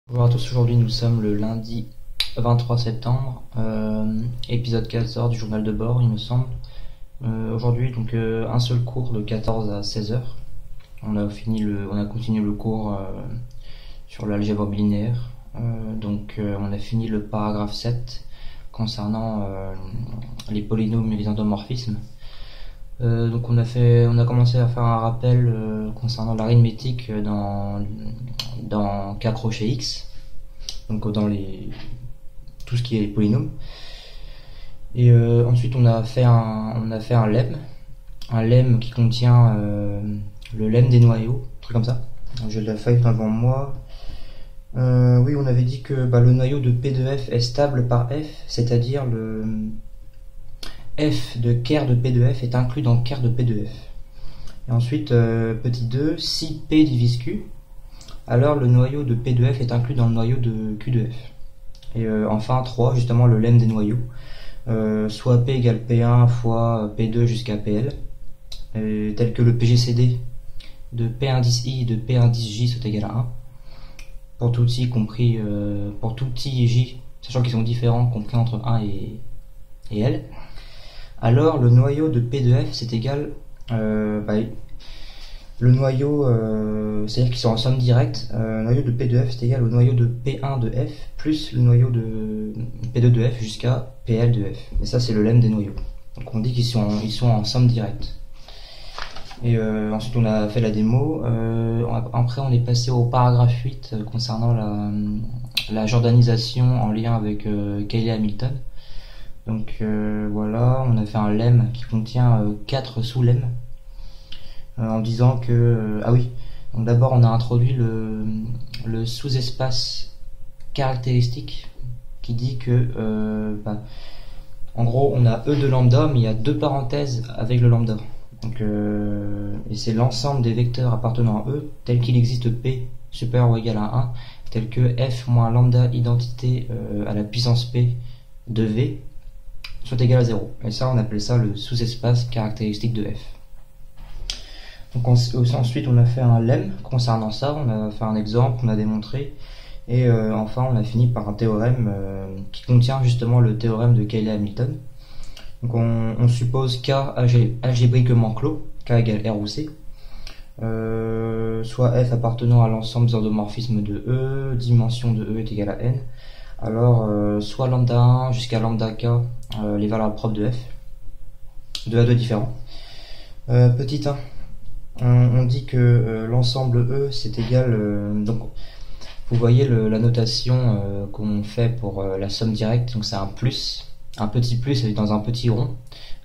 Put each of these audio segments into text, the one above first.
Bonjour à tous, aujourd'hui nous sommes le lundi 23 septembre, épisode 14 du journal de bord il me semble. Aujourd'hui donc un seul cours de 14 à 16 heures. On a continué le cours sur l'algèbre bilinéaire. On a fini le paragraphe 7 concernant les polynômes et les endomorphismes. On a commencé à faire un rappel concernant l'arithmétique dans K crochet X, donc tout ce qui est polynôme. Et ensuite on a fait un lemme qui contient le lemme des noyaux, un truc comme ça. J'ai la feuille devant moi. Oui, on avait dit que le noyau de P de F est stable par F, c'est-à-dire le f de ker de P de F est inclus dans ker de P de F. Et ensuite, petit 2, si P divise Q, alors le noyau de P de F est inclus dans le noyau de Q de F. Et enfin 3, justement le lemme des noyaux, soit P égale P1 fois P2 jusqu'à PL, tel que le PGCD de P indice I et de P indice J sont égal à 1, pour tout I compris, pour tout I et J, sachant qu'ils sont différents, compris entre 1 et L. Alors le noyau de P de F c'est égal, le noyau, c'est-à-dire qu'ils sont en somme directe, le noyau de P de F c'est égal au noyau de P1 de F plus le noyau de P2 de F jusqu'à PL de F. Et ça c'est le lemme des noyaux. Donc on dit qu'ils sont en somme directe. Et ensuite on a fait la démo. Après on est passé au paragraphe 8 concernant la jordanisation en lien avec Cayley-Hamilton. Donc voilà, on a fait un lemme qui contient 4 sous-lemmes en disant que... donc d'abord on a introduit le sous-espace caractéristique qui dit que en gros on a E de lambda mais il y a deux parenthèses avec le lambda. Donc, et c'est l'ensemble des vecteurs appartenant à E tel qu'il existe P supérieur ou égal à 1 tel que F moins lambda identité à la puissance P de V soit égal à 0. Et ça, on appelle ça le sous-espace caractéristique de F. Donc ensuite, on a fait un lemme concernant ça, on a fait un exemple, on a démontré, et enfin, on a fini par un théorème qui contient justement le théorème de Cayley-Hamilton. Donc on suppose K algébriquement clos, K égale R ou C, soit F appartenant à l'ensemble des endomorphismes de E, dimension de E est égale à N. Alors, soit lambda 1 jusqu'à lambda k, les valeurs propres de f, de A2 différents. Petit 1, on dit que l'ensemble E c'est égal, donc vous voyez la notation qu'on fait pour la somme directe, donc c'est un plus, un petit plus avec dans un petit rond.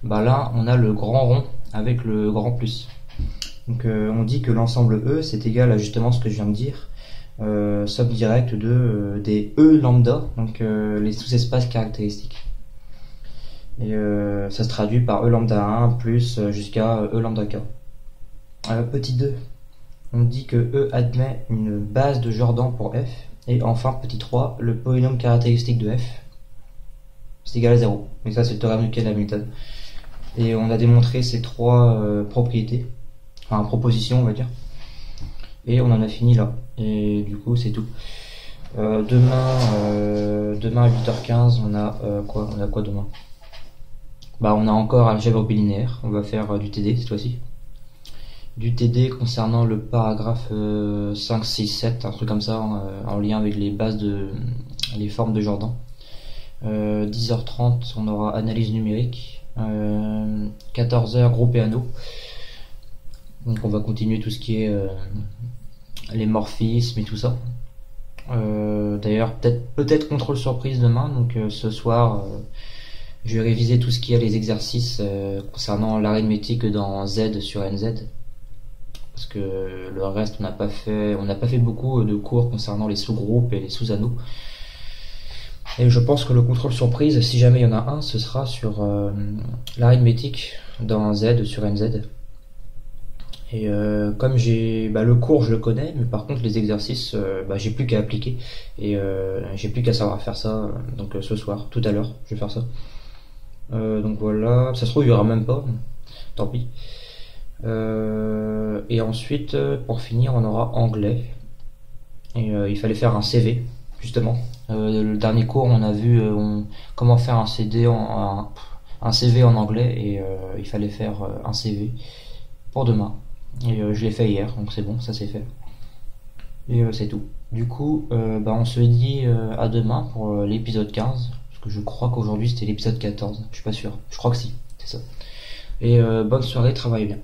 Là on a le grand rond avec le grand plus. Donc on dit que l'ensemble E c'est égal à justement ce que je viens de dire. Somme directe des E lambda, donc les sous-espaces caractéristiques. Et ça se traduit par E lambda 1 plus jusqu'à E lambda k. Petit 2, on dit que E admet une base de Jordan pour F. Et enfin, petit 3, le polynôme caractéristique de F c'est égal à 0. Et ça, c'est le théorème de Cayley-Hamilton. Et on a démontré ces trois propriétés, enfin propositions, on va dire. Et on en a fini là. Et du coup, c'est tout. Demain à 8h15, on a quoi demain? On a encore algèbre bilinéaire. On va faire du TD cette fois-ci. Du TD concernant le paragraphe 5, 6, 7, un truc comme ça, en lien avec les formes de Jordan. 10h30, on aura analyse numérique. 14h, groupe et anneaux. Donc on va continuer tout ce qui est les morphismes et tout ça. D'ailleurs peut-être contrôle surprise demain. Donc ce soir je vais réviser tout ce qui est les exercices concernant l'arithmétique dans Z sur NZ, parce que le reste on n'a pas fait beaucoup de cours concernant les sous-groupes et les sous-anneaux. Et je pense que le contrôle surprise, si jamais il y en a un, ce sera sur l'arithmétique dans Z sur NZ. Et comme le cours je le connais, mais par contre les exercices j'ai plus qu'à appliquer et j'ai plus qu'à savoir faire ça. Donc ce soir, tout à l'heure, je vais faire ça. Donc voilà, ça se trouve il y aura même pas, tant pis. Et ensuite pour finir on aura anglais. Et il fallait faire un CV, justement. Le dernier cours, on a vu comment faire un CV en anglais, et il fallait faire un CV pour demain. Et je l'ai fait hier, donc c'est bon, ça c'est fait. Et c'est tout. Du coup, on se dit à demain pour l'épisode 15. Parce que je crois qu'aujourd'hui c'était l'épisode 14. Je suis pas sûr. Je crois que si, c'est ça. Et bonne soirée, travaille bien.